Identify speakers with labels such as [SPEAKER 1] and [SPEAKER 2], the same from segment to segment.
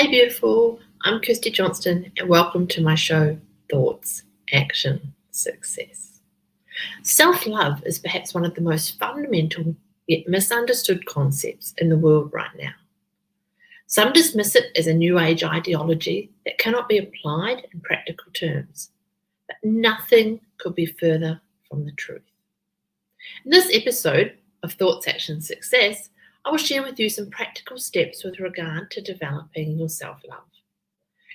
[SPEAKER 1] Hey beautiful, I'm Kirstie Johnston and welcome to my show, Thoughts, Action, Success. Self-love is perhaps one of the most fundamental yet misunderstood concepts in the world right now. Some dismiss it as a new age ideology that cannot be applied in practical terms, but nothing could be further from the truth. In this episode of Thoughts, Action, Success, I will share with you some practical steps with regard to developing your self-love.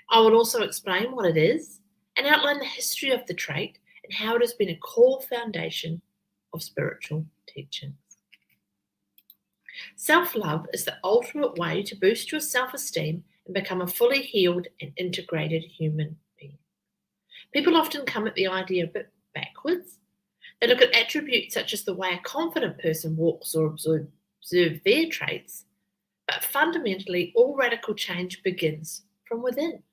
[SPEAKER 1] I will also explain what it is and outline the history of the trait and how it has been a core foundation of spiritual teachings. Self-love is the ultimate way to boost your self-esteem and become a fully healed and integrated human being. People often come at the idea a bit backwards. They look at attributes such as the way a confident person walks or observe their traits, but fundamentally all radical change begins from within.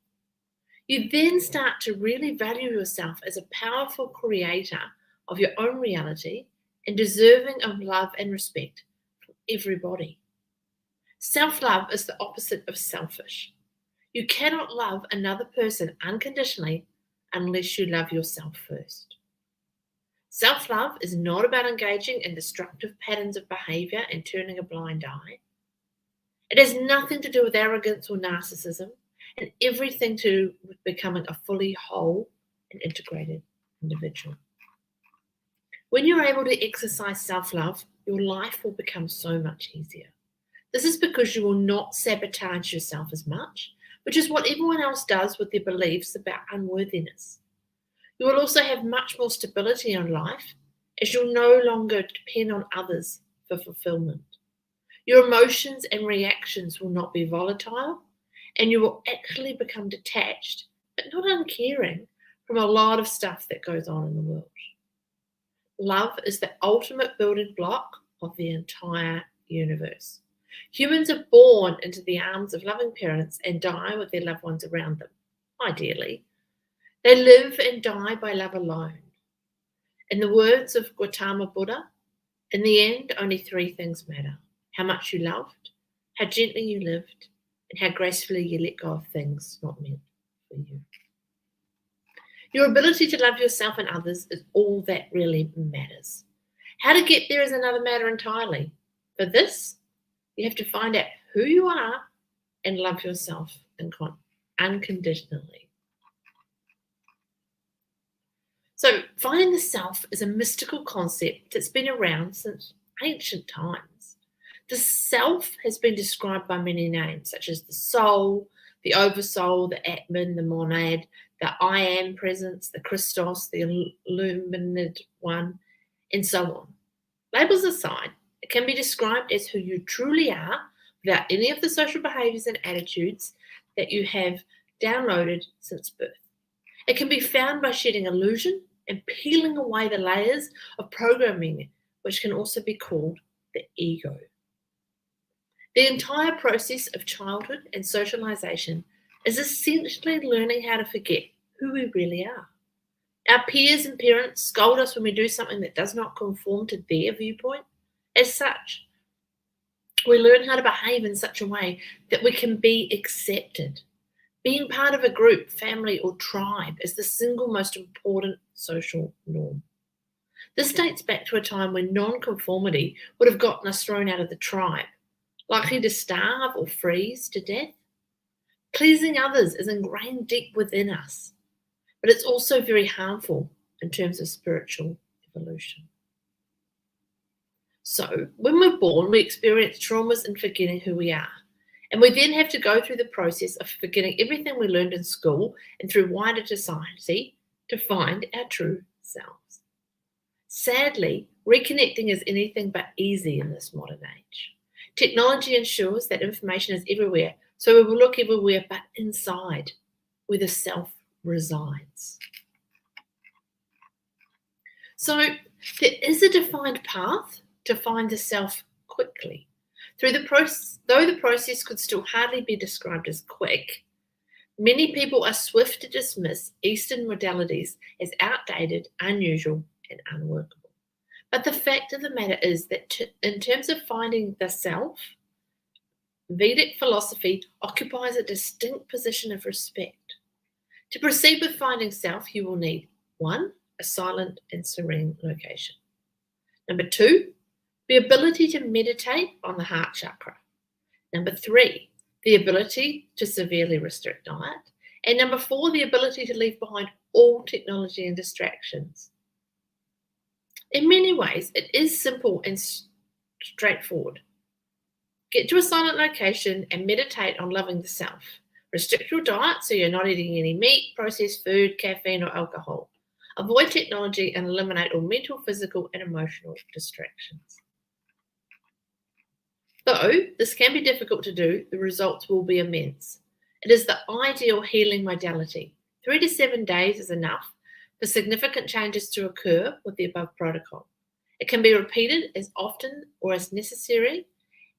[SPEAKER 1] You then start to really value yourself as a powerful creator of your own reality and deserving of love and respect from everybody. Self-love is the opposite of selfish. You cannot love another person unconditionally unless you love yourself first. Self-love is not about engaging in destructive patterns of behavior and turning a blind eye. It has nothing to do with arrogance or narcissism, and everything to do with becoming a fully whole and integrated individual. When you're able to exercise self-love, your life will become so much easier. This is because you will not sabotage yourself as much, which is what everyone else does with their beliefs about unworthiness. You will also have much more stability in life as you'll no longer depend on others for fulfillment. Your emotions and reactions will not be volatile, and you will actually become detached, but not uncaring, from a lot of stuff that goes on in the world. Love is the ultimate building block of the entire universe. Humans are born into the arms of loving parents and die with their loved ones around them, ideally. They live and die by love alone. In the words of Gautama Buddha, in the end, only three things matter: how much you loved, how gently you lived, and how gracefully you let go of things not meant for you. Your ability to love yourself and others is all that really matters. How to get there is another matter entirely. For this, you have to find out who you are and love yourself unconditionally. So, finding the self is a mystical concept that's been around since ancient times. The self has been described by many names, such as the soul, the oversoul, the Atman, the monad, the I am presence, the Christos, the illuminated one, and so on. Labels aside, it can be described as who you truly are without any of the social behaviors and attitudes that you have downloaded since birth. It can be found by shedding illusion and peeling away the layers of programming, which can also be called the ego. The entire process of childhood and socialization is essentially learning how to forget who we really are. Our peers and parents scold us when we do something that does not conform to their viewpoint. As such, we learn how to behave in such a way that we can be accepted. Being part of a group, family, or tribe is the single most important social norm. This dates back to a time when non-conformity would have gotten us thrown out of the tribe, likely to starve or freeze to death. Pleasing others is ingrained deep within us, but it's also very harmful in terms of spiritual evolution. So, when we're born, we experience traumas and forgetting who we are. And we then have to go through the process of forgetting everything we learned in school and through wider society to find our true selves. Sadly, reconnecting is anything but easy in this modern age. Technology ensures that information is everywhere, so we will look everywhere but inside, where the self resides. So there is a defined path to find the self quickly. Though the process could still hardly be described as quick, many people are swift to dismiss Eastern modalities as outdated, unusual, and unworkable. But the fact of the matter is that in terms of finding the self, Vedic philosophy occupies a distinct position of respect. To proceed with finding self, you will need 1. A silent and serene location. Number 2, the ability to meditate on the heart chakra. Number 3, the ability to severely restrict diet. And number 4, the ability to leave behind all technology and distractions. In many ways, it is simple and straightforward. Get to a silent location and meditate on loving the self. Restrict your diet so you're not eating any meat, processed food, caffeine, or alcohol. Avoid technology and eliminate all mental, physical, and emotional distractions. Though this can be difficult to do, the results will be immense. It is the ideal healing modality. 3 to 7 days is enough for significant changes to occur with the above protocol. It can be repeated as often or as necessary,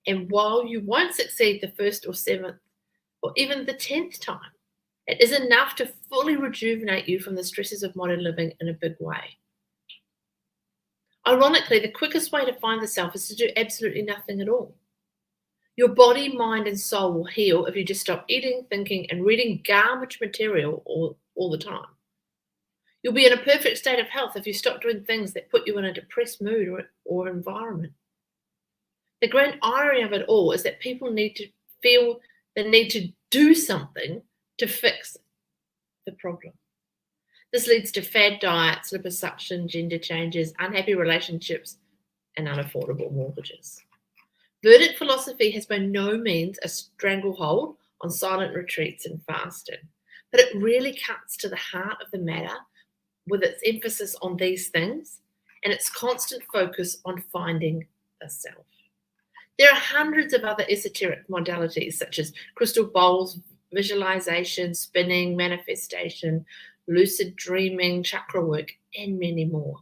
[SPEAKER 1] and while you won't succeed the 1st or 7th or even the 10th time, it is enough to fully rejuvenate you from the stresses of modern living in a big way. Ironically, the quickest way to find the self is to do absolutely nothing at all. Your body, mind, and soul will heal if you just stop eating, thinking, and reading garbage material all the time. You'll be in a perfect state of health if you stop doing things that put you in a depressed mood or environment. The grand irony of it all is that people need to feel the need to do something to fix the problem. This leads to fad diets, liposuction, gender changes, unhappy relationships, and unaffordable mortgages. Vedic philosophy has by no means a stranglehold on silent retreats and fasting, but it really cuts to the heart of the matter with its emphasis on these things and its constant focus on finding the self. There are hundreds of other esoteric modalities such as crystal bowls, visualization, spinning, manifestation, lucid dreaming, chakra work, and many more.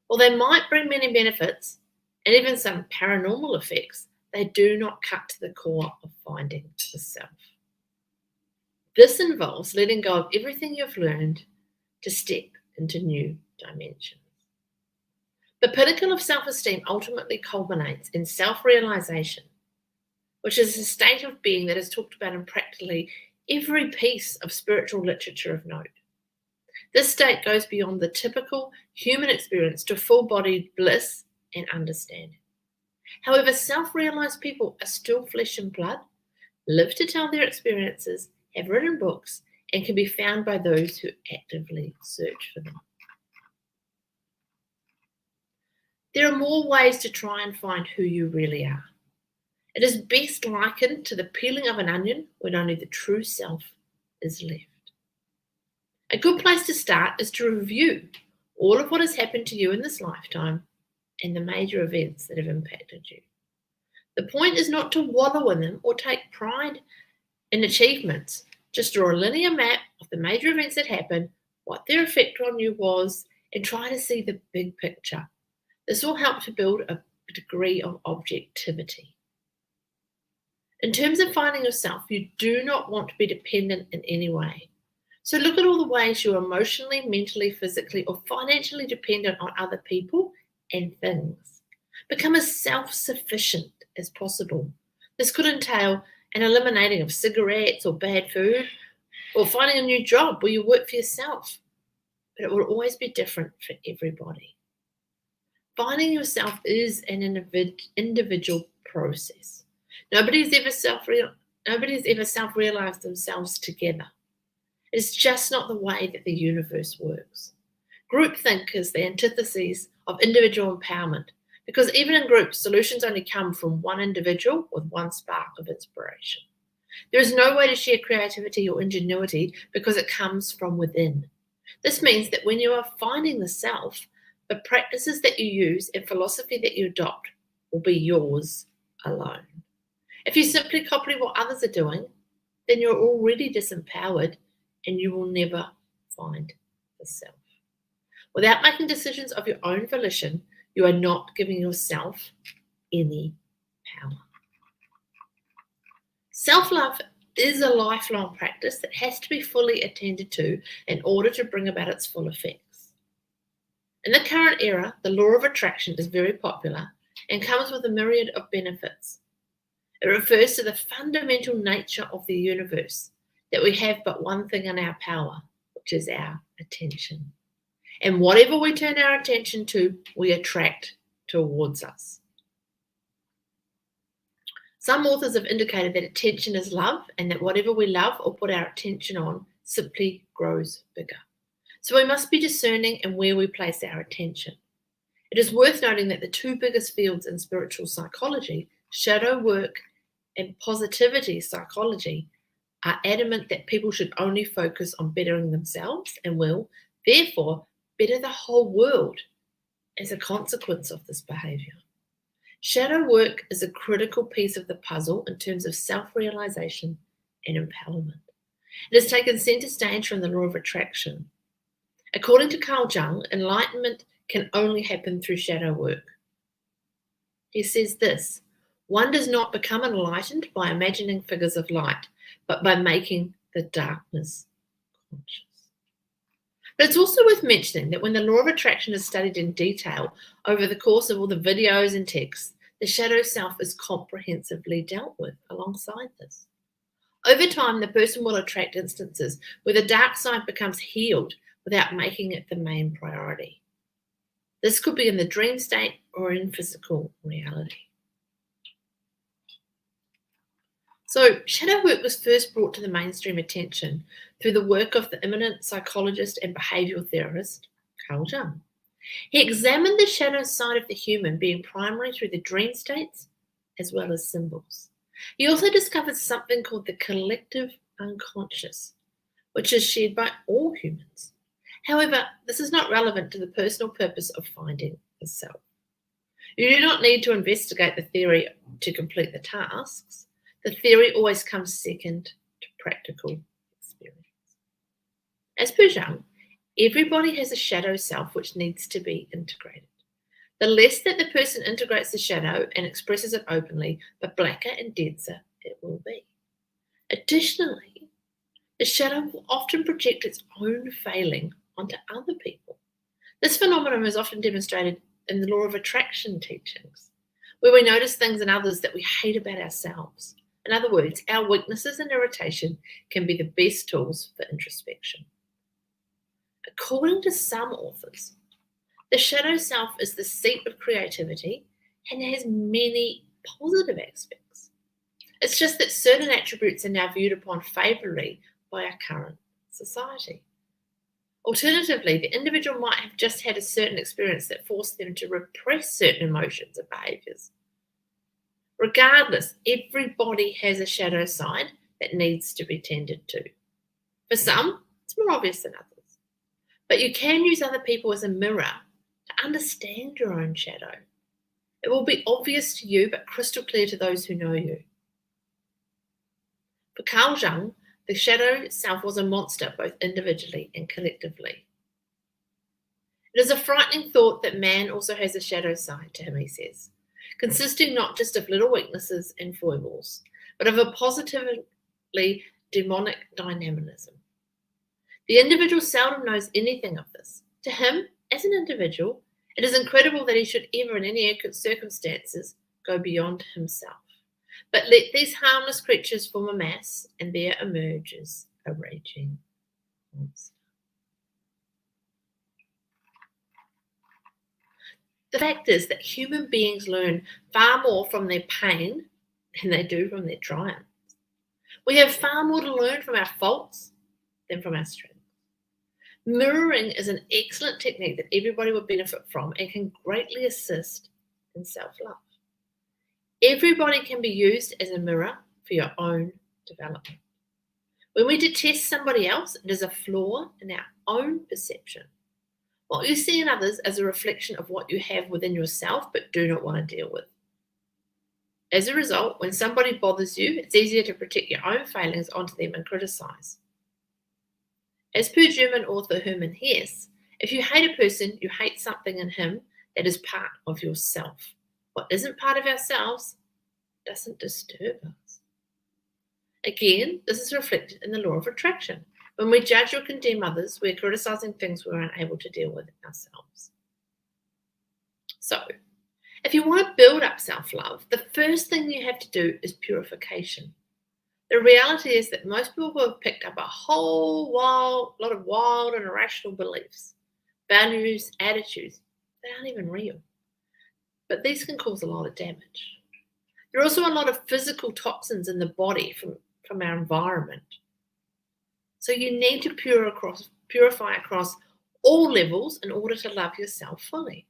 [SPEAKER 1] While they might bring many benefits and even some paranormal effects, they do not cut to the core of finding the self. This involves letting go of everything you've learned to step into new dimensions. The pinnacle of self-esteem ultimately culminates in self-realization, which is a state of being that is talked about in practically every piece of spiritual literature of note. This state goes beyond the typical human experience to full-bodied bliss and understanding. However, self-realized people are still flesh and blood, live to tell their experiences, have written books, and can be found by those who actively search for them. There are more ways to try and find who you really are. It is best likened to the peeling of an onion when only the true self is left. A good place to start is to review all of what has happened to you in this lifetime and the major events that have impacted you. The point is not to wallow in them or take pride in achievements. Just draw a linear map of the major events that happened, what their effect on you was, and try to see the big picture. This will help to build a degree of objectivity. In terms of finding yourself, you do not want to be dependent in any way. So look at all the ways you're emotionally, mentally, physically, or financially dependent on other people and things. Become as self-sufficient as possible. This could entail an eliminating of cigarettes or bad food, or finding a new job where you work for yourself. But it will always be different for everybody. Finding yourself is an individual process. Nobody's ever self-realized themselves together. It's just not the way that the universe works. Groupthink is the antithesis of individual empowerment, because even in groups, solutions only come from one individual with one spark of inspiration. There is no way to share creativity or ingenuity because it comes from within. This means that when you are finding the self, the practices that you use and philosophy that you adopt will be yours alone. If you simply copy what others are doing, then you're already disempowered and you will never find the self. Without making decisions of your own volition, you are not giving yourself any power. Self-love is a lifelong practice that has to be fully attended to in order to bring about its full effects. In the current era, the law of attraction is very popular and comes with a myriad of benefits. It refers to the fundamental nature of the universe, that we have but one thing in our power, which is our attention. And whatever we turn our attention to, we attract towards us. Some authors have indicated that attention is love, and that whatever we love or put our attention on simply grows bigger. So we must be discerning in where we place our attention. It is worth noting that the two biggest fields in spiritual psychology, shadow work and positivity psychology, are adamant that people should only focus on bettering themselves and will, therefore, better the whole world as a consequence of this behaviour. Shadow work is a critical piece of the puzzle in terms of self-realisation and empowerment. It has taken centre stage from the law of attraction. According to Carl Jung, enlightenment can only happen through shadow work. He says this: one does not become enlightened by imagining figures of light, but by making the darkness conscious. But it's also worth mentioning that when the law of attraction is studied in detail over the course of all the videos and texts, the shadow self is comprehensively dealt with alongside this. Over time, the person will attract instances where the dark side becomes healed without making it the main priority. This could be in the dream state or in physical reality. So, shadow work was first brought to the mainstream attention through the work of the eminent psychologist and behavioural theorist, Carl Jung. He examined the shadow side of the human being primary through the dream states as well as symbols. He also discovered something called the collective unconscious, which is shared by all humans. However, this is not relevant to the personal purpose of finding the self. You do not need to investigate the theory to complete the tasks. The theory always comes second to practical experience. As per Jung, everybody has a shadow self which needs to be integrated. The less that the person integrates the shadow and expresses it openly, the blacker and denser it will be. Additionally, the shadow will often project its own failing onto other people. This phenomenon is often demonstrated in the law of attraction teachings, where we notice things in others that we hate about ourselves. In other words, our weaknesses and irritation can be the best tools for introspection. According to some authors, the shadow self is the seat of creativity and has many positive aspects. It's just that certain attributes are now viewed upon favourably by our current society. Alternatively, the individual might have just had a certain experience that forced them to repress certain emotions or behaviours. Regardless, everybody has a shadow side that needs to be tended to. For some, it's more obvious than others. But you can use other people as a mirror to understand your own shadow. It will be obvious to you, but crystal clear to those who know you. For Carl Jung, the shadow self was a monster both individually and collectively. It is a frightening thought that man also has a shadow side to him, he says, consisting not just of little weaknesses and foibles, but of a positively demonic dynamism. The individual seldom knows anything of this. To him, as an individual, it is incredible that he should ever, in any circumstances, go beyond himself. But let these harmless creatures form a mass, and there emerges a raging monster. The fact is that human beings learn far more from their pain than they do from their triumphs. We have far more to learn from our faults than from our strengths. Mirroring is an excellent technique that everybody would benefit from and can greatly assist in self-love. Everybody can be used as a mirror for your own development. When we detest somebody else, it is a flaw in our own perception. What you see in others is a reflection of what you have within yourself but do not want to deal with. As a result, when somebody bothers you, it's easier to project your own failings onto them and criticize. As per German author Hermann Hesse, if you hate a person, you hate something in him that is part of yourself. What isn't part of ourselves doesn't disturb us. Again, this is reflected in the law of attraction. When we judge or condemn others, we're criticizing things we're unable to deal with ourselves. So, If you want to build up self-love, the first thing you have to do is purification. The reality is that most people who have picked up a whole lot of wild and irrational beliefs, values, attitudes, they aren't even real. But these can cause a lot of damage. There are also a lot of physical toxins in the body from our environment. So you need to purify across all levels in order to love yourself fully.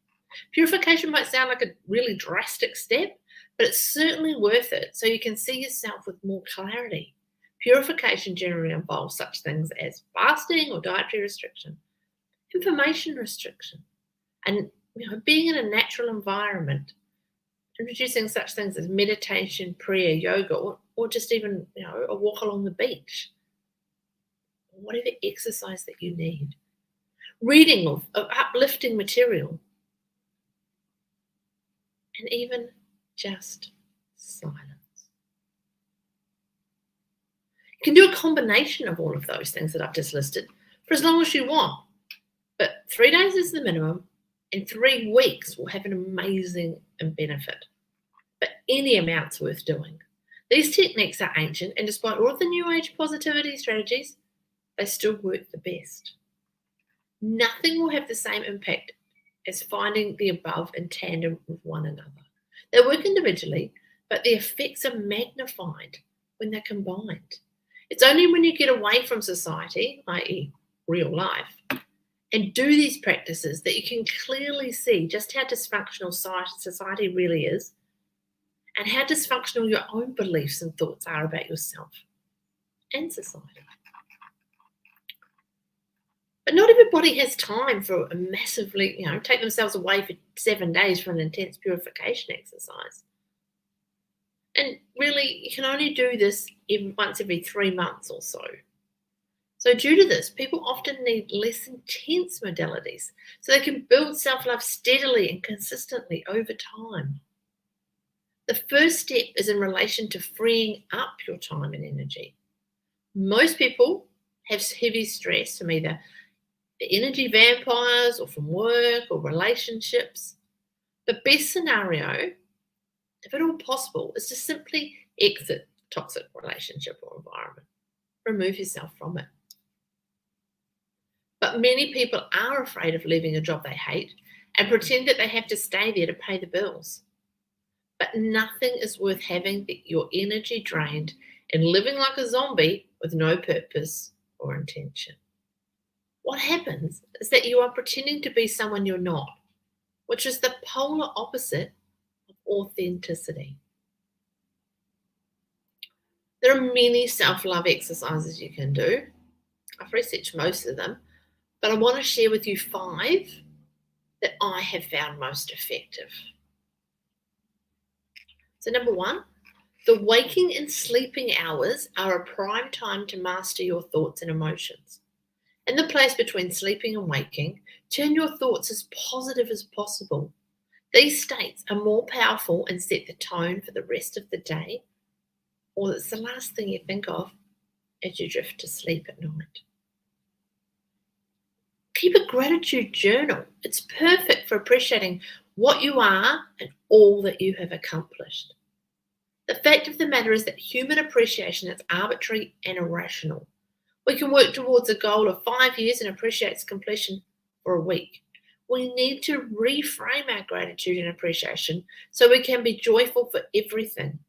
[SPEAKER 1] Purification might sound like a really drastic step, but it's certainly worth it so you can see yourself with more clarity. Purification generally involves such things as fasting or dietary restriction, information restriction, and being in a natural environment, introducing such things as meditation, prayer, yoga, or just even a walk along the beach, whatever exercise that you need. Reading of uplifting material, and even just silence. You can do a combination of all of those things that I've just listed for as long as you want. But 3 days is the minimum, and 3 weeks will have an amazing benefit. But any amount's worth doing. These techniques are ancient, and despite all of the New Age positivity strategies, they still work the best. Nothing will have the same impact as finding the above in tandem with one another. They work individually, but the effects are magnified when they're combined. It's only when you get away from society, i.e. real life, and do these practices that you can clearly see just how dysfunctional society really is and how dysfunctional your own beliefs and thoughts are about yourself and society. But not everybody has time for a massively, take themselves away for 7 days for an intense purification exercise. And really, you can only do this once every 3 months or so. So due to this, people often need less intense modalities so they can build self-love steadily and consistently over time. The first step is in relation to freeing up your time and energy. Most people have heavy stress from either the energy vampires or from work or relationships. The best scenario, if at all possible, is to simply exit a toxic relationship or environment. Remove yourself from it. But many people are afraid of leaving a job they hate and pretend that they have to stay there to pay the bills. But nothing is worth having your energy drained and living like a zombie with no purpose or intention. What happens is that you are pretending to be someone you're not, which is the polar opposite of authenticity. There are many self-love exercises you can do. I've researched most of them, but I want to share with you 5 that I have found most effective. So number 1, the waking and sleeping hours are a prime time to master your thoughts and emotions. In the place between sleeping and waking, turn your thoughts as positive as possible. These states are more powerful and set the tone for the rest of the day, or it's the last thing you think of as you drift to sleep at night. Keep a gratitude journal. It's perfect for appreciating what you are and all that you have accomplished. The fact of the matter is that human appreciation is arbitrary and irrational. We can work towards a goal of 5 years and appreciate its completion for a week. We need to reframe our gratitude and appreciation so we can be joyful for everything,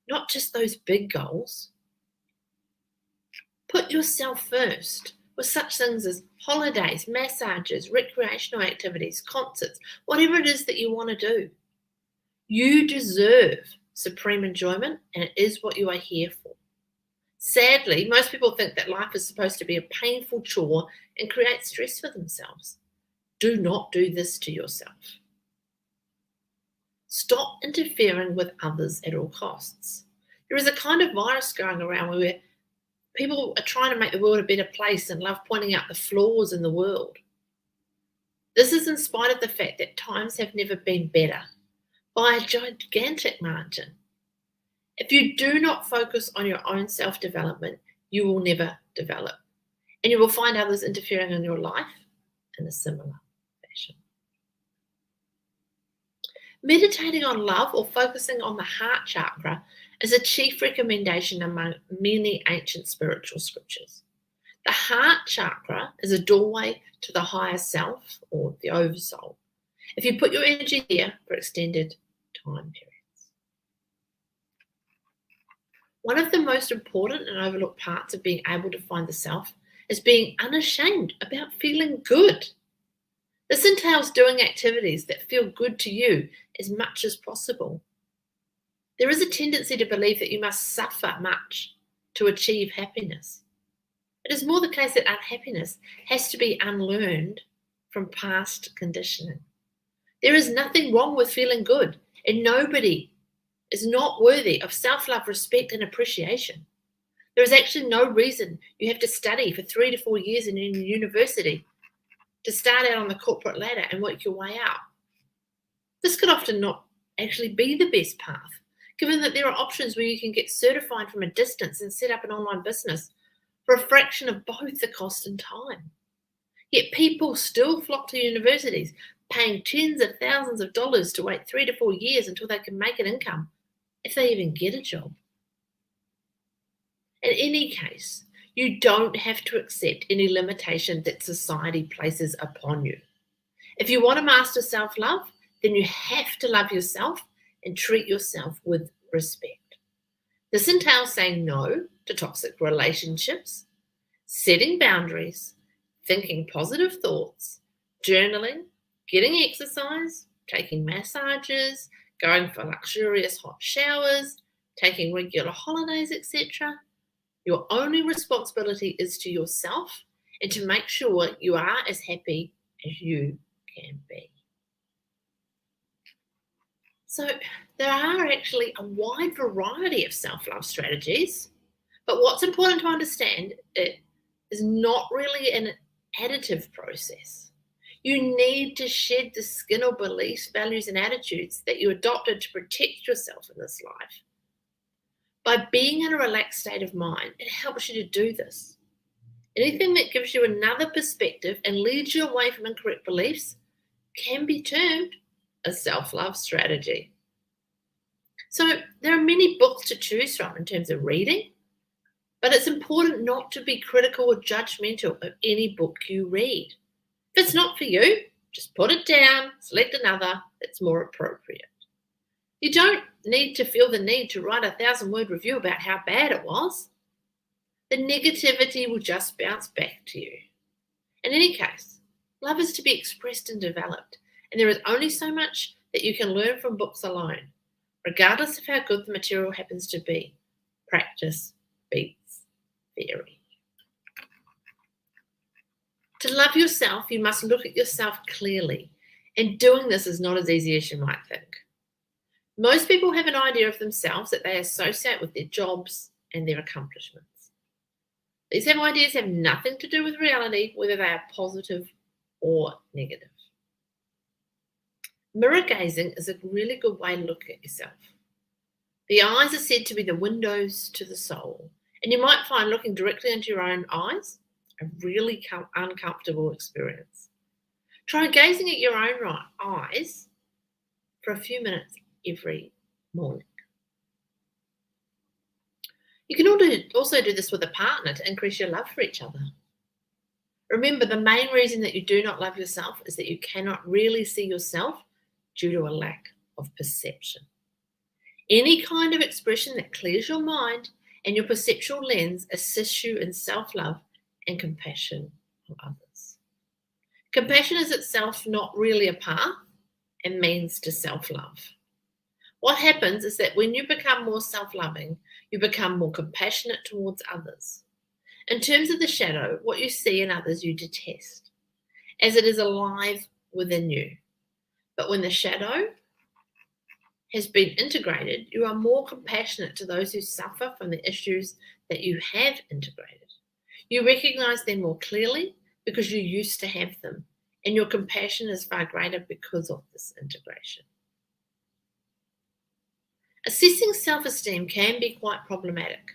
[SPEAKER 1] not just those big goals. Put yourself first with such things as holidays, massages, recreational activities, concerts, whatever it is that you want to do. You deserve supreme enjoyment, and it is what you are here for. Sadly, most people think that life is supposed to be a painful chore and create stress for themselves. Do not do this to yourself. Stop interfering with others at all costs. There is a kind of virus going around where people are trying to make the world a better place and love pointing out the flaws in the world. This is in spite of the fact that times have never been better by a gigantic margin. If you do not focus on your own self-development, you will never develop, and you will find others interfering in your life in a similar fashion. Meditating on love or focusing on the heart chakra is a chief recommendation among many ancient spiritual scriptures. The heart chakra is a doorway to the higher self or the oversoul. If you put your energy there for extended time periods. One of the most important and overlooked parts of being able to find the self is being unashamed about feeling good. This entails doing activities that feel good to you as much as possible. There is a tendency to believe that you must suffer much to achieve happiness. It is more the case that unhappiness has to be unlearned from past conditioning. There is nothing wrong with feeling good, and nobody is not worthy of self-love, respect, and appreciation. There is actually no reason you have to study for 3 to 4 years in university to start out on the corporate ladder and work your way out. This could often not actually be the best path, given that there are options where you can get certified from a distance and set up an online business for a fraction of both the cost and time. Yet people still flock to universities, paying tens of thousands of dollars to wait 3 to 4 years until they can make an income, if they even get a job. In any case, you don't have to accept any limitation that society places upon you. If you want to master self-love, then you have to love yourself and treat yourself with respect. This entails saying no to toxic relationships, setting boundaries, thinking positive thoughts, journaling, getting exercise, taking massages, going for luxurious hot showers, taking regular holidays, etc. Your only responsibility is to yourself and to make sure you are as happy as you can be. So there are actually a wide variety of self-love strategies, but what's important to understand it is not really an additive process. You need to shed the skin or beliefs, values, and attitudes that you adopted to protect yourself in this life. By being in a relaxed state of mind, it helps you to do this. Anything that gives you another perspective and leads you away from incorrect beliefs can be termed a self-love strategy. So there are many books to choose from in terms of reading, but it's important not to be critical or judgmental of any book you read. If it's not for you, just put it down, select another that's more appropriate. You don't need to feel the need to write a 1,000-word review about how bad it was. The negativity will just bounce back to you. In any case, love is to be expressed and developed, and there is only so much that you can learn from books alone, regardless of how good the material happens to be. Practice beats theory. To love yourself, you must look at yourself clearly, and doing this is not as easy as you might think. Most people have an idea of themselves that they associate with their jobs and their accomplishments. These ideas have nothing to do with reality, whether they are positive or negative. Mirror gazing is a really good way to look at yourself. The eyes are said to be the windows to the soul, and you might find looking directly into your own eyes a really uncomfortable experience. Try gazing at your own eyes for a few minutes every morning. You can also do this with a partner to increase your love for each other. Remember, the main reason that you do not love yourself is that you cannot really see yourself due to a lack of perception. Any kind of expression that clears your mind and your perceptual lens assists you in self-love and compassion for others. Compassion is itself not really a path and means to self-love. What happens is that when you become more self-loving, you become more compassionate towards others. In terms of the shadow, what you see in others you detest, as it is alive within you. But when the shadow has been integrated, you are more compassionate to those who suffer from the issues that you have integrated. You recognize them more clearly because you used to have them, and your compassion is far greater because of this integration. Assessing self-esteem can be quite problematic.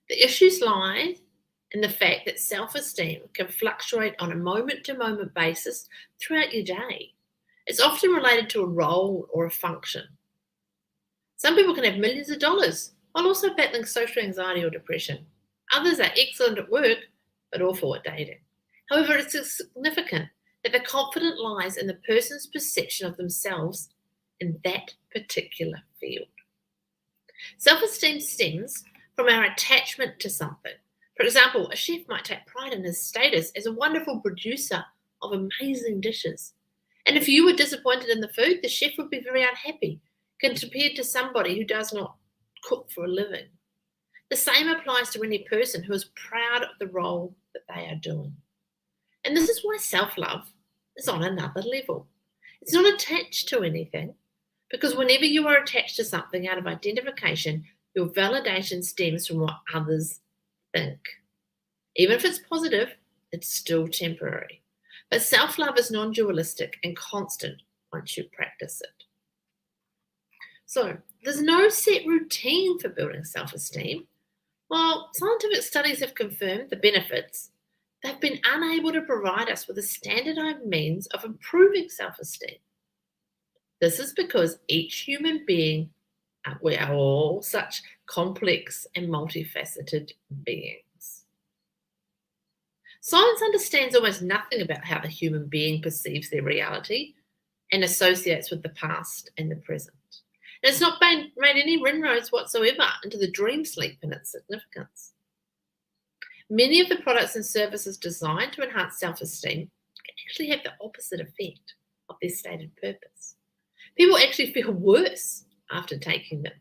[SPEAKER 1] The issues lie in the fact that self-esteem can fluctuate on a moment-to-moment basis throughout your day. It's often related to a role or a function. Some people can have millions of dollars while also battling social anxiety or depression. Others are excellent at work but awful at dating. However, it's significant that the confidence lies in the person's perception of themselves in that particular field. Self-esteem stems from our attachment to something. For example, a chef might take pride in his status as a wonderful producer of amazing dishes. And if you were disappointed in the food, the chef would be very unhappy compared to somebody who does not cook for a living. The same applies to any person who is proud of the role that they are doing. And this is why self-love is on another level. It's not attached to anything, because whenever you are attached to something out of identification, your validation stems from what others think. Even if it's positive, it's still temporary. But self-love is non-dualistic and constant once you practice it. So there's no set routine for building self-esteem. While scientific studies have confirmed the benefits, they've been unable to provide us with a standardized means of improving self-esteem. This is because each human being, we are all such complex and multifaceted beings. Science understands almost nothing about how the human being perceives their reality and associates with the past and the present. And it's not made any inroads whatsoever into the dream sleep and its significance. Many of the products and services designed to enhance self-esteem can actually have the opposite effect of their stated purpose. People actually feel worse after taking them.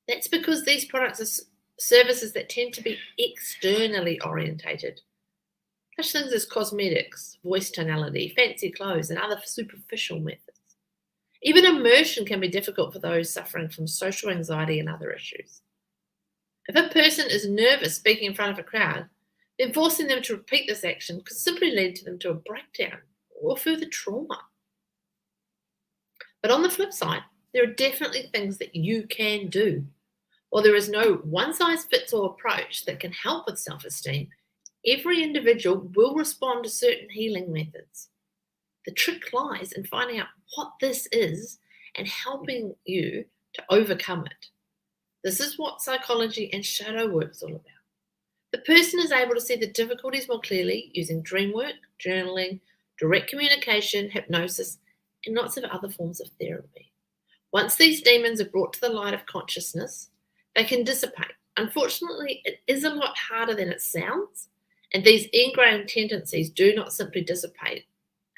[SPEAKER 1] That's because these products are services that tend to be externally orientated. Such things as cosmetics, voice tonality, fancy clothes, and other superficial methods. Even immersion can be difficult for those suffering from social anxiety and other issues. If a person is nervous speaking in front of a crowd, then forcing them to repeat this action could simply lead to them to a breakdown or further trauma. But on the flip side, there are definitely things that you can do. While there is no one-size-fits-all approach that can help with self-esteem, every individual will respond to certain healing methods. The trick lies in finding out what this is and helping you to overcome it. This is what psychology and shadow work is all about. The person is able to see the difficulties more clearly using dream work, journaling, direct communication, hypnosis, and lots of other forms of therapy. Once these demons are brought to the light of consciousness, they can dissipate. Unfortunately, it is a lot harder than it sounds, and these ingrained tendencies do not simply dissipate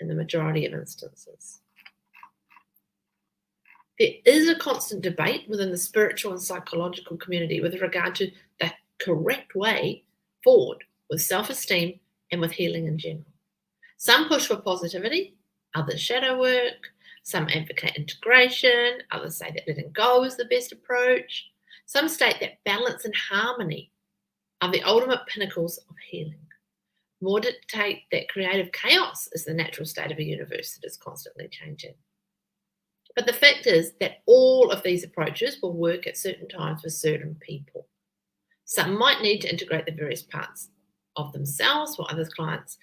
[SPEAKER 1] in the majority of instances. There is a constant debate within the spiritual and psychological community with regard to the correct way forward with self-esteem and with healing in general. Some push for positivity, others shadow work, some advocate integration, others say that letting go is the best approach. Some state that balance and harmony are the ultimate pinnacles of healing. More dictate that creative chaos is the natural state of a universe that is constantly changing. But the fact is that all of these approaches will work at certain times for certain people. Some might need to integrate the various parts of themselves, while other clients,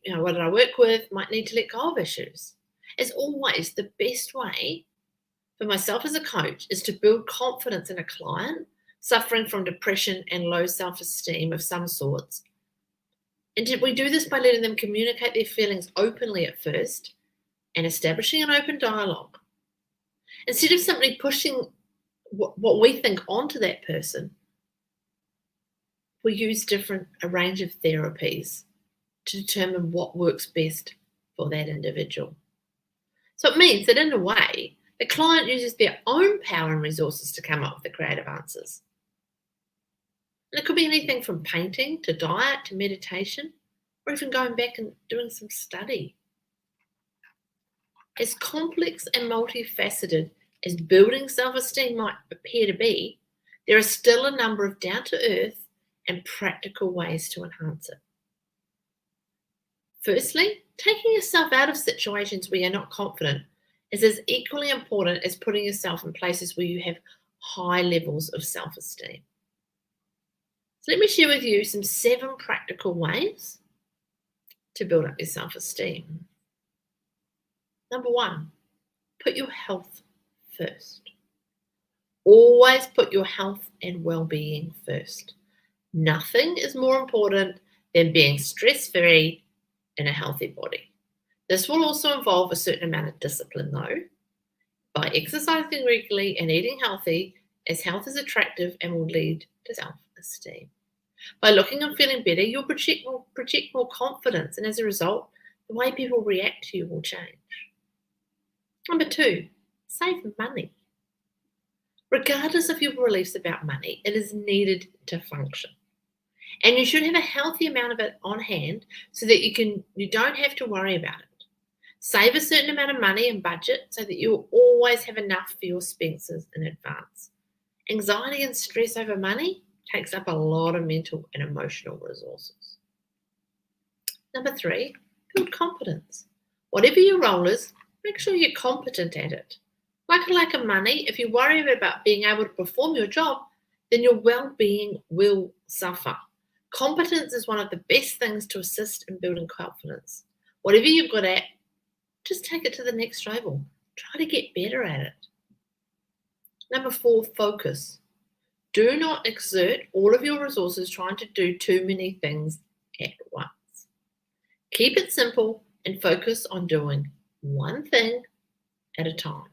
[SPEAKER 1] what I work with, might need to let go of issues. As always, the best way for myself as a coach is to build confidence in a client suffering from depression and low self-esteem of some sorts. And we do this by letting them communicate their feelings openly at first and establishing an open dialogue. Instead of simply pushing what we think onto that person, we use a range of therapies to determine what works best for that individual. So it means that in a way, the client uses their own power and resources to come up with the creative answers. And it could be anything from painting to diet to meditation, or even going back and doing some study. As complex and multifaceted as building self-esteem might appear to be, there are still a number of down-to-earth and practical ways to enhance it. Firstly, taking yourself out of situations where you're not confident is as equally important as putting yourself in places where you have high levels of self-esteem. So let me share with you some 7 practical ways to build up your self-esteem. Number 1, put your health first. Always put your health and well-being first. Nothing is more important than being stress-free in a healthy body. This will also involve a certain amount of discipline, though. By exercising regularly and eating healthy, as health is attractive and will lead to self-esteem. By looking and feeling better, you'll project more confidence, and as a result, the way people react to you will change. Number 2, save money. Regardless of your beliefs about money, it is needed to function. And you should have a healthy amount of it on hand so that you don't have to worry about it. Save a certain amount of money and budget so that you will always have enough for your expenses in advance. Anxiety and stress over money takes up a lot of mental and emotional resources. Number 3, build competence. Whatever your role is, make sure you're competent at it. Like a lack of money, if you worry about being able to perform your job, then your well-being will suffer. Competence is one of the best things to assist in building confidence. Whatever you're good at, just take it to the next level. Try to get better at it. Number 4, focus. Do not exert all of your resources trying to do too many things at once. Keep it simple and focus on doing one thing at a time.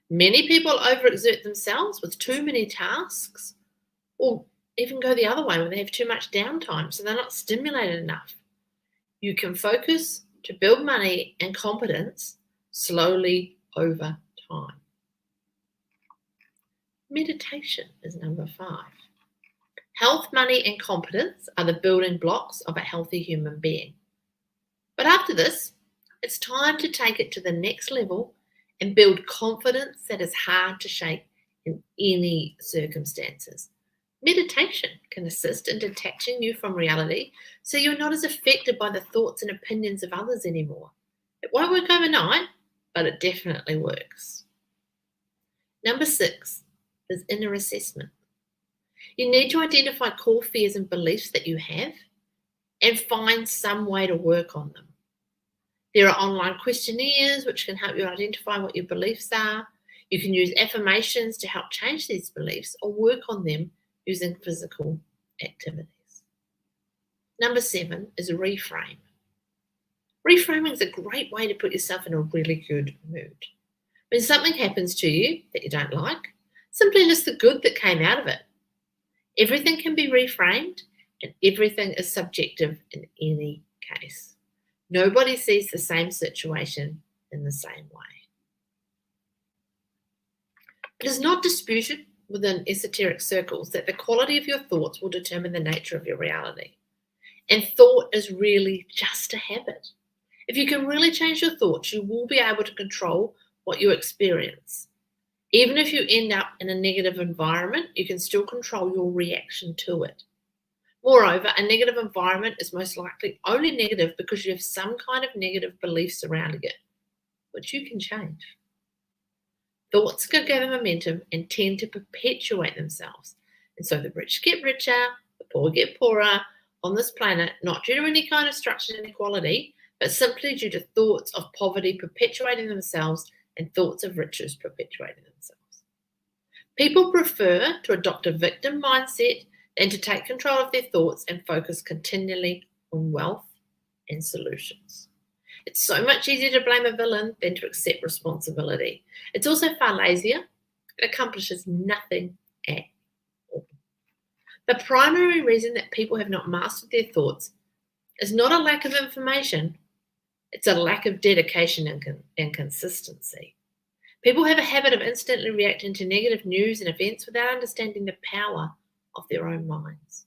[SPEAKER 1] Many people overexert themselves with too many tasks, or even go the other way where they have too much downtime, so they're not stimulated enough. You can focus to build money and competence slowly over time. Meditation is number 5. Health, money, and competence are the building blocks of a healthy human being. But after this, it's time to take it to the next level and build confidence that is hard to shake in any circumstances. Meditation can assist in detaching you from reality so you're not as affected by the thoughts and opinions of others anymore. It won't work overnight, but it definitely works. Number 6 is inner assessment. You need to identify core fears and beliefs that you have and find some way to work on them. There are online questionnaires which can help you identify what your beliefs are. You can use affirmations to help change these beliefs or work on them using physical activities. Number 7 is reframe. Reframing is a great way to put yourself in a really good mood. When something happens to you that you don't like, simply list the good that came out of it. Everything can be reframed and everything is subjective in any case. Nobody sees the same situation in the same way. It is not disputed within esoteric circles that the quality of your thoughts will determine the nature of your reality. And thought is really just a habit. If you can really change your thoughts, you will be able to control what you experience. Even if you end up in a negative environment, you can still control your reaction to it. Moreover, a negative environment is most likely only negative because you have some kind of negative belief surrounding it, which you can change. Thoughts can gather momentum and tend to perpetuate themselves. And so the rich get richer, the poor get poorer on this planet, not due to any kind of structural inequality, but simply due to thoughts of poverty perpetuating themselves and thoughts of riches perpetuating themselves. People prefer to adopt a victim mindset than to take control of their thoughts and focus continually on wealth and solutions. It's so much easier to blame a villain than to accept responsibility. It's also far lazier. It accomplishes nothing at all. The primary reason that people have not mastered their thoughts is not a lack of information. It's a lack of dedication and consistency. People have a habit of instantly reacting to negative news and events without understanding the power of their own minds.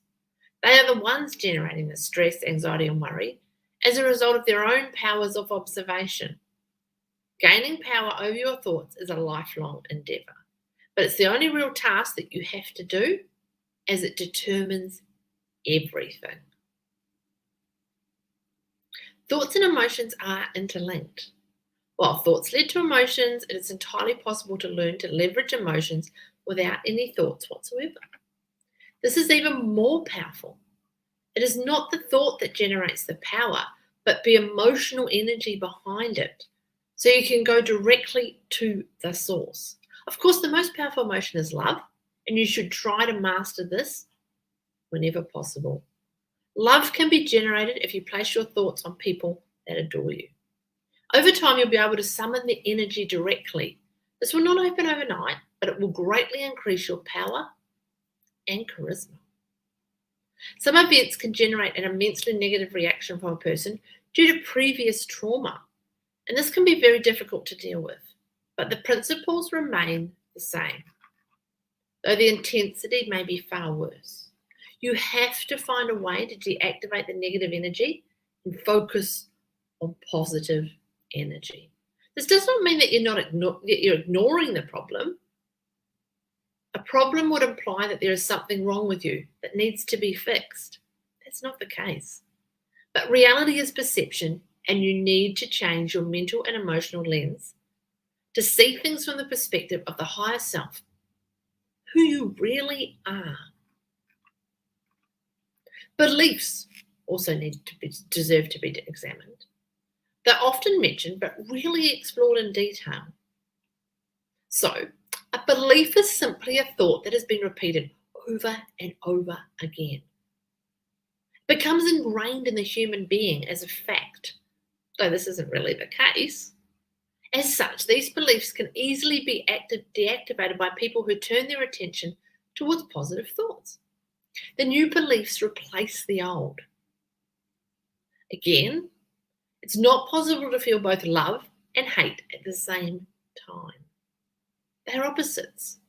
[SPEAKER 1] They are the ones generating the stress, anxiety, and worry as a result of their own powers of observation. Gaining power over your thoughts is a lifelong endeavour, but it's the only real task that you have to do, as it determines everything. Thoughts and emotions are interlinked. While thoughts lead to emotions, it is entirely possible to learn to leverage emotions without any thoughts whatsoever. This is even more powerful. It is not the thought that generates the power, but the emotional energy behind it. So you can go directly to the source. Of course, the most powerful emotion is love, and you should try to master this whenever possible. Love can be generated if you place your thoughts on people that adore you. Over time, you'll be able to summon the energy directly. This will not happen overnight, but it will greatly increase your power and charisma. Some events can generate an immensely negative reaction from a person due to previous trauma, and this can be very difficult to deal with, but the principles remain the same, though the intensity may be far worse. You have to find a way to deactivate the negative energy and focus on positive energy. This does not mean that you're ignoring the problem. A problem would imply that there is something wrong with you that needs to be fixed. That's not the case. But reality is perception, and you need to change your mental and emotional lens to see things from the perspective of the higher self, who you really are. Beliefs also deserve to be examined. They're often mentioned but rarely explored in detail. So, a belief is simply a thought that has been repeated over and over again. It becomes ingrained in the human being as a fact, though this isn't really the case. As such, these beliefs can easily be deactivated by people who turn their attention towards positive thoughts. The new beliefs replace the old. Again, it's not possible to feel both love and hate at the same time. They're opposites.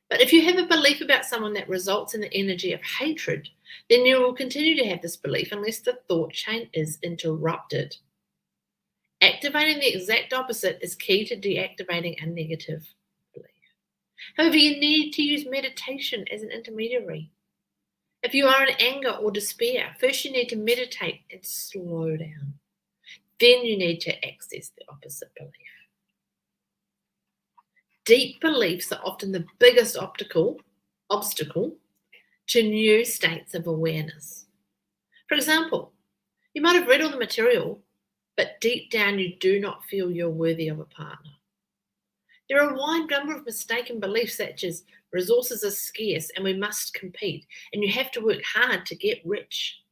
[SPEAKER 1] But if you have a belief about someone that results in the energy of hatred, then you will continue to have this belief unless the thought chain is interrupted. Activating the exact opposite is key to deactivating a negative belief. However, you need to use meditation as an intermediary. If you are in anger or despair, first you need to meditate and slow down. Then you need to access the opposite belief. Deep beliefs are often the biggest obstacle to new states of awareness. For example, you might have read all the material, but deep down you do not feel you're worthy of a partner. There are a wide number of mistaken beliefs such as resources are scarce and we must compete, and you have to work hard to get rich.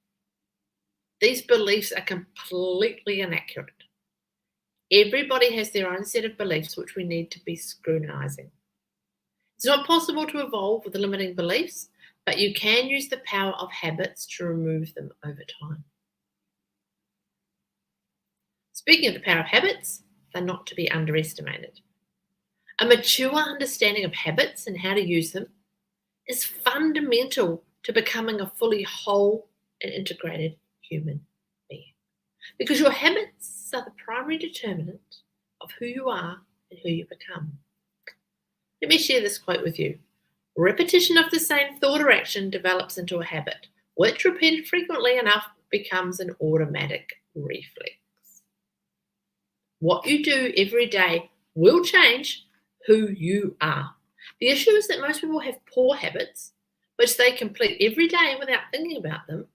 [SPEAKER 1] These beliefs are completely inaccurate. Everybody has their own set of beliefs which we need to be scrutinizing. It's not possible to evolve with the limiting beliefs, but you can use the power of habits to remove them over time. Speaking of the power of habits, they're not to be underestimated. A mature understanding of habits and how to use them is fundamental to becoming a fully whole and integrated human being. Because your habits are the primary determinant of who you are and who you become. Let me share this quote with you. Repetition of the same thought or action develops into a habit, which repeated frequently enough becomes an automatic reflex. What you do every day will change who you are. The issue is that most people have poor habits, which they complete every day without thinking about them.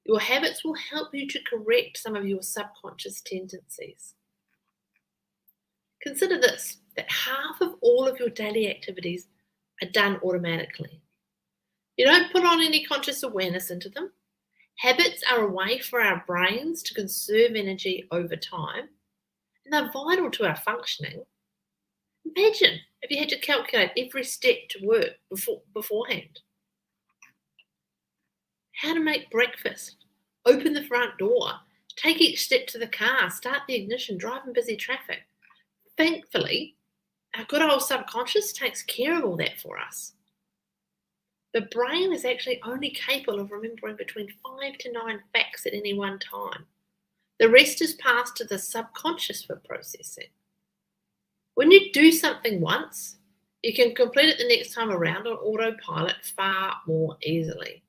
[SPEAKER 1] Your habits will help you to correct some of your subconscious tendencies. Consider this, that half of all of your daily activities are done automatically. You don't put on any conscious awareness into them. Habits are a way for our brains to conserve energy over time, and they're vital to our functioning. Imagine if you had to calculate every step to work beforehand. How to make breakfast, open the front door, take each step to the car, start the ignition, drive in busy traffic. Thankfully, our good old subconscious takes care of all that for us. The brain is actually only capable of remembering between 5 to 9 facts at any one time. The rest is passed to the subconscious for processing. When you do something once, you can complete it the next time around on autopilot far more easily.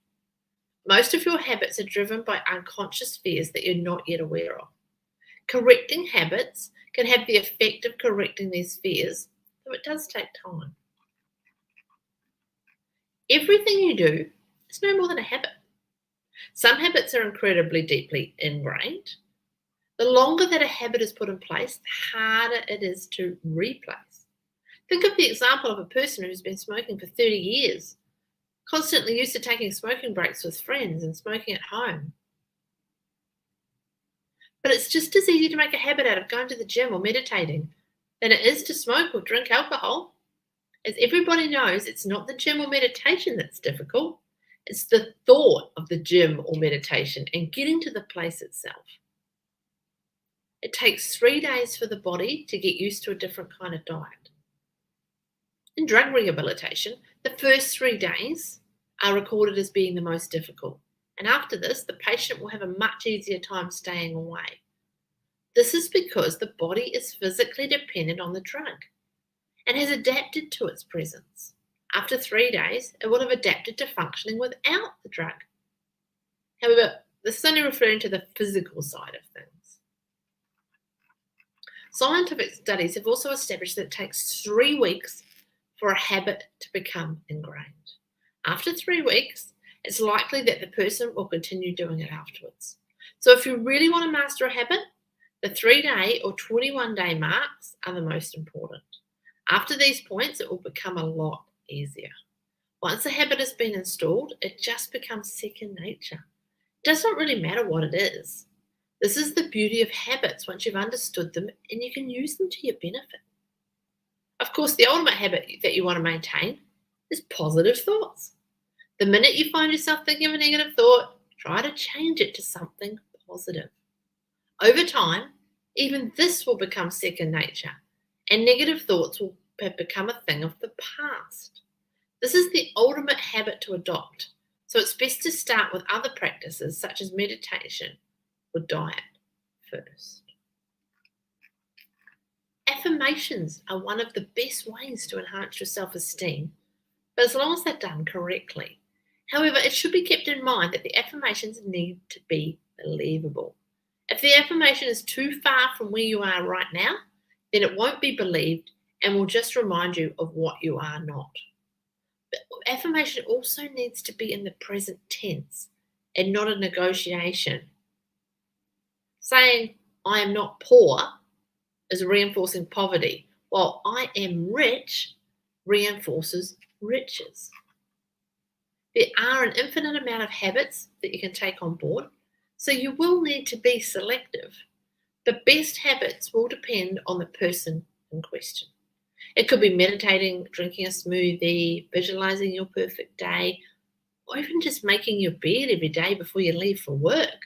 [SPEAKER 1] Most of your habits are driven by unconscious fears that you're not yet aware of. Correcting habits can have the effect of correcting these fears, so it does take time. Everything you do is no more than a habit. Some habits are incredibly deeply ingrained. The longer that a habit is put in place, the harder it is to replace. Think of the example of a person who's been smoking for 30 years, constantly used to taking smoking breaks with friends and smoking at home. But it's just as easy to make a habit out of going to the gym or meditating than it is to smoke or drink alcohol. As everybody knows, it's not the gym or meditation that's difficult. It's the thought of the gym or meditation and getting to the place itself. It takes 3 days for the body to get used to a different kind of diet. In drug rehabilitation, the first 3 days are recorded as being the most difficult. And after this, the patient will have a much easier time staying away. This is because the body is physically dependent on the drug and has adapted to its presence. After 3 days, it will have adapted to functioning without the drug. However, this is only referring to the physical side of things. Scientific studies have also established that it takes 3 weeks for a habit to become ingrained. After 3 weeks, it's likely that the person will continue doing it afterwards. So if you really want to master a habit, the 3-day or 21-day marks are the most important. After these points, it will become a lot easier. Once a habit has been installed, it just becomes second nature. It doesn't really matter what it is. This is the beauty of habits once you've understood them and you can use them to your benefit. Of course, the ultimate habit that you want to maintain is positive thoughts. The minute you find yourself thinking of a negative thought, try to change it to something positive. Over time, even this will become second nature, and negative thoughts will have become a thing of the past. This is the ultimate habit to adopt, so it's best to start with other practices such as meditation or diet first. Affirmations are one of the best ways to enhance your self-esteem, but as long as they're done correctly. However, it should be kept in mind that the affirmations need to be believable. If the affirmation is too far from where you are right now, then it won't be believed and will just remind you of what you are not. But affirmation also needs to be in the present tense and not a negotiation. Saying, I am not poor, is reinforcing poverty, while I am rich reinforces riches. There are an infinite amount of habits that you can take on board, so you will need to be selective. The best habits will depend on the person in question. It could be meditating, drinking a smoothie, visualizing your perfect day, or even just making your bed every day before you leave for work.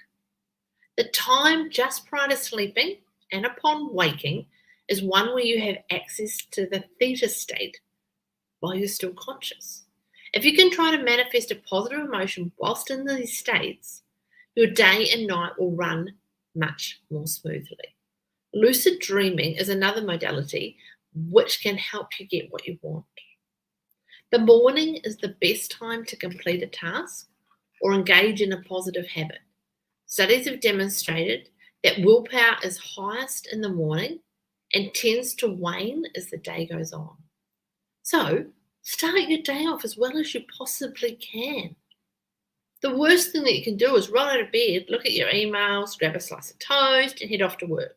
[SPEAKER 1] The time just prior to sleeping and upon waking is one where you have access to the theta state while you're still conscious. If you can try to manifest a positive emotion whilst in these states, your day and night will run much more smoothly. Lucid dreaming is another modality which can help you get what you want. The morning is the best time to complete a task or engage in a positive habit. Studies have demonstrated that willpower is highest in the morning and tends to wane as the day goes on. So, start your day off as well as you possibly can. The worst thing that you can do is roll out of bed, look at your emails, grab a slice of toast, and head off to work.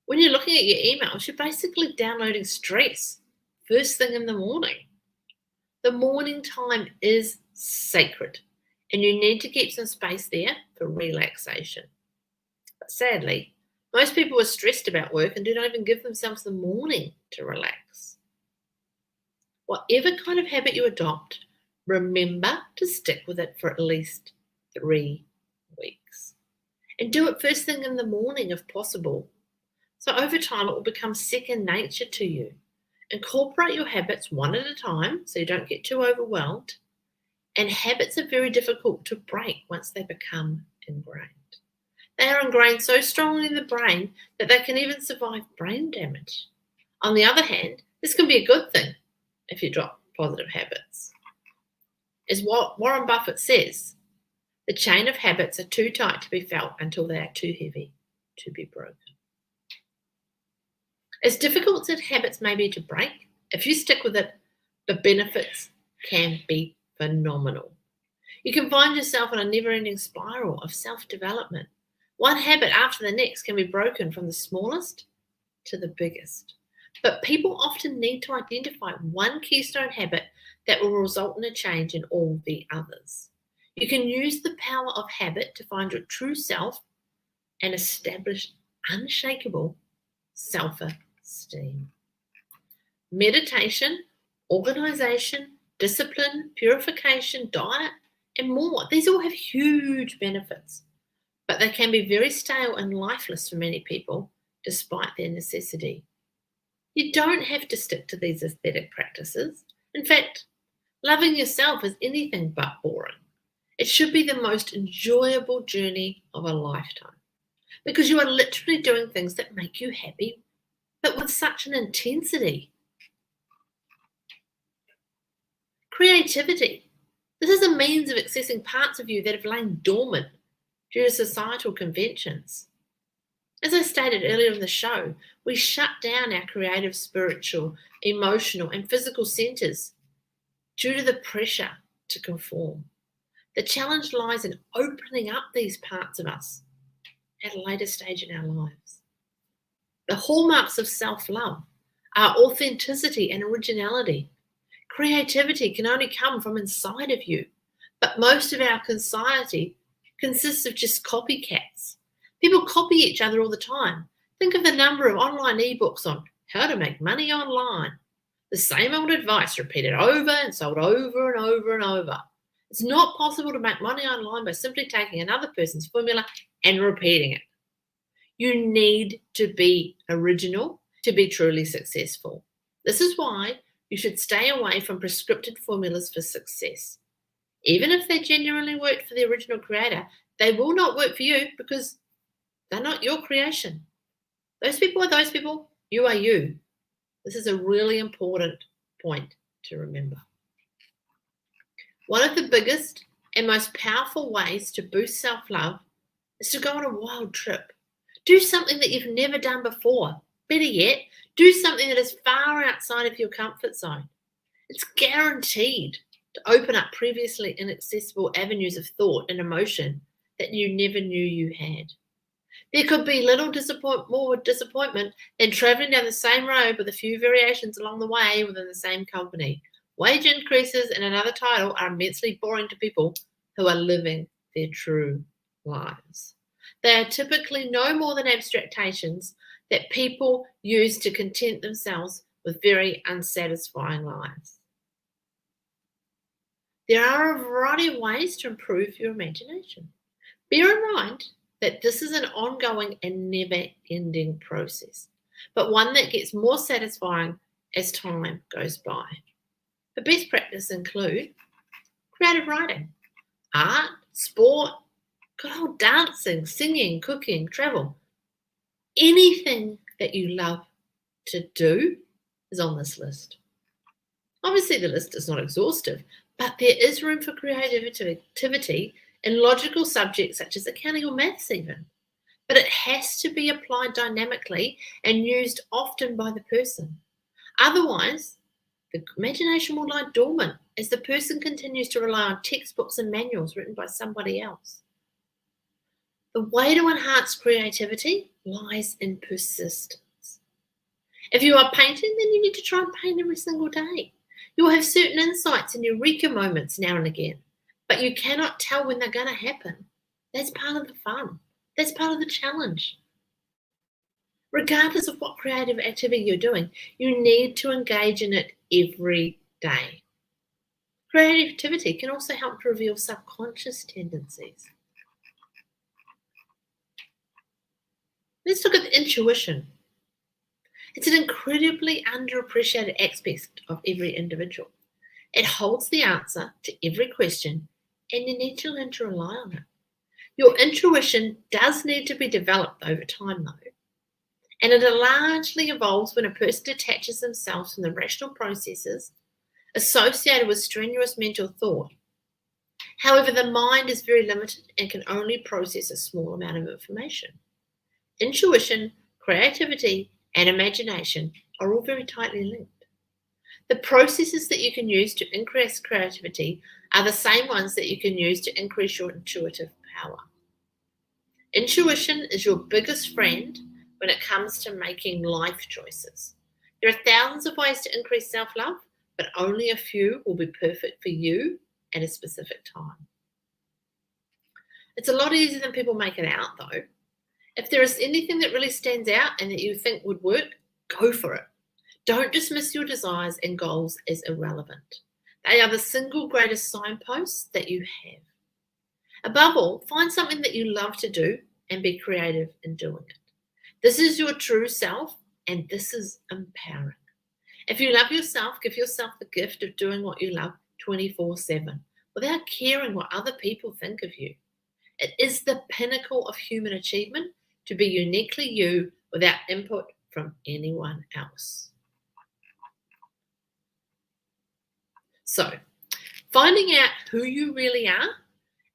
[SPEAKER 1] When you're looking at your emails, you're basically downloading stress first thing in the morning. The morning time is sacred, and you need to keep some space there for relaxation. But sadly, most people are stressed about work and do not even give themselves the morning to relax. Whatever kind of habit you adopt, remember to stick with it for at least 3 weeks. And do it first thing in the morning if possible. So over time, it will become second nature to you. Incorporate your habits one at a time so you don't get too overwhelmed. And habits are very difficult to break once they become ingrained. They are ingrained so strongly in the brain that they can even survive brain damage. On the other hand, this can be a good thing if you drop positive habits. As what Warren Buffett says, the chain of habits are too tight to be felt until they are too heavy to be broken. As difficult as habits may be to break, if you stick with it, the benefits can be phenomenal. You can find yourself in a never-ending spiral of self-development One habit after the next can be broken from the smallest to the biggest. But people often need to identify one keystone habit that will result in a change in all the others. You can use the power of habit to find your true self and establish unshakable self-esteem. Meditation, organization, discipline, purification, diet, and more. These all have huge benefits, but they can be very stale and lifeless for many people despite their necessity. You don't have to stick to these aesthetic practices. In fact, loving yourself is anything but boring. It should be the most enjoyable journey of a lifetime because you are literally doing things that make you happy, but with such an intensity. Creativity. This is a means of accessing parts of you that have lain dormant due to societal conventions. As I stated earlier in the show, we shut down our creative, spiritual, emotional, and physical centers due to the pressure to conform. The challenge lies in opening up these parts of us at a later stage in our lives. The hallmarks of self-love are authenticity and originality. Creativity can only come from inside of you, but most of our society consists of just copycats. People copy each other all the time. Think of the number of online ebooks on how to make money online. The same old advice repeated over and sold over and over and over. It's not possible to make money online by simply taking another person's formula and repeating it. You need to be original to be truly successful. This is why you should stay away from prescripted formulas for success. Even if they genuinely worked for the original creator, they will not work for you because they're not your creation. Those people are those people. You are you. This is a really important point to remember. One of the biggest and most powerful ways to boost self-love is to go on a wild trip. Do something that you've never done before. Better yet, do something that is far outside of your comfort zone. It's guaranteed to open up previously inaccessible avenues of thought and emotion that you never knew you had. There could be little more disappointment than traveling down the same road with a few variations along the way within the same company. Wage increases and another title are immensely boring to people who are living their true lives. They are typically no more than abstractions that people use to content themselves with very unsatisfying lives. There are a variety of ways to improve your imagination. Bear in mind that this is an ongoing and never-ending process, but one that gets more satisfying as time goes by. The best practices include creative writing, art, sport, good old dancing, singing, cooking, travel. Anything that you love to do is on this list. Obviously, the list is not exhaustive, but there is room for creativity in logical subjects such as accounting or maths even. But it has to be applied dynamically and used often by the person. Otherwise, the imagination will lie dormant as the person continues to rely on textbooks and manuals written by somebody else. The way to enhance creativity lies in persistence. If you are painting, then you need to try and paint every single day. You will have certain insights and eureka moments now and again, but you cannot tell when they're going to happen. That's part of the fun. That's part of the challenge. Regardless of what creative activity you're doing, you need to engage in it every day. Creativity can also help to reveal subconscious tendencies. Let's look at intuition. It's an incredibly underappreciated aspect of every individual. It holds the answer to every question, and you need to learn to rely on it. Your intuition does need to be developed over time, though, and it largely evolves when a person detaches themselves from the rational processes associated with strenuous mental thought. However, the mind is very limited and can only process a small amount of information. Intuition, creativity, and imagination are all very tightly linked. The processes that you can use to increase creativity are the same ones that you can use to increase your intuitive power. Intuition is your biggest friend when it comes to making life choices. There are thousands of ways to increase self-love, but only a few will be perfect for you at a specific time. It's a lot easier than people make it out, though. If there is anything that really stands out and that you think would work, go for it. Don't dismiss your desires and goals as irrelevant. They are the single greatest signposts that you have. Above all, find something that you love to do and be creative in doing it. This is your true self, and this is empowering. If you love yourself, give yourself the gift of doing what you love 24/7 without caring what other people think of you. It is the pinnacle of human achievement to be uniquely you without input from anyone else. So, finding out who you really are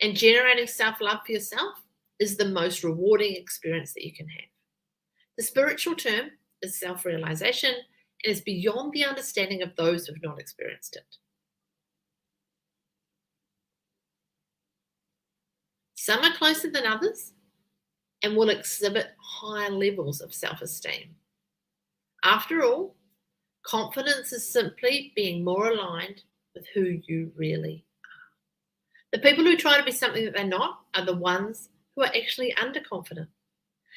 [SPEAKER 1] and generating self-love for yourself is the most rewarding experience that you can have. The spiritual term is self-realization and is beyond the understanding of those who have not experienced it. Some are closer than others and will exhibit higher levels of self-esteem. After all, confidence is simply being more aligned with who you really are. The people who try to be something that they're not are the ones who are actually underconfident.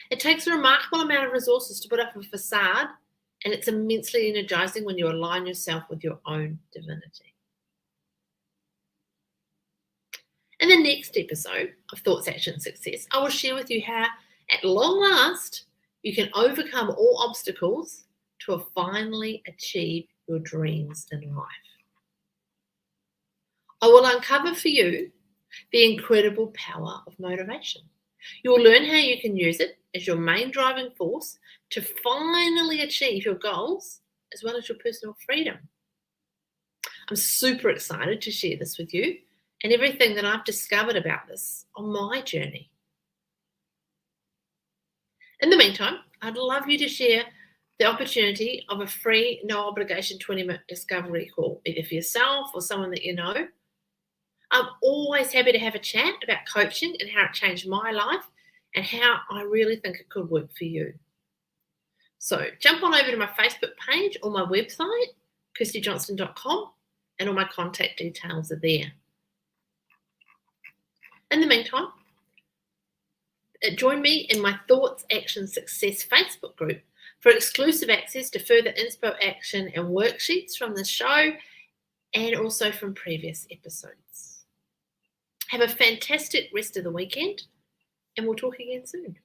[SPEAKER 1] It takes a remarkable amount of resources to put up a facade, and it's immensely energizing when you align yourself with your own divinity. In the next episode of Thoughts, Action, Success, I will share with you how, at long last, you can overcome all obstacles to finally achieve your dreams in life. I will uncover for you the incredible power of motivation. You will learn how you can use it as your main driving force to finally achieve your goals as well as your personal freedom. I'm super excited to share this with you and everything that I've discovered about this on my journey. In the meantime, I'd love you to share the opportunity of a free, no obligation 20-minute discovery call, either for yourself or someone that you know. I'm always happy to have a chat about coaching and how it changed my life and how I really think it could work for you. So jump on over to my Facebook page or my website, kirstiejohnston.com, and all my contact details are there. In the meantime, join me in my Thoughts, Action, Success Facebook group for exclusive access to further inspo, action, and worksheets from the show and also from previous episodes. Have a fantastic rest of the weekend, and we'll talk again soon.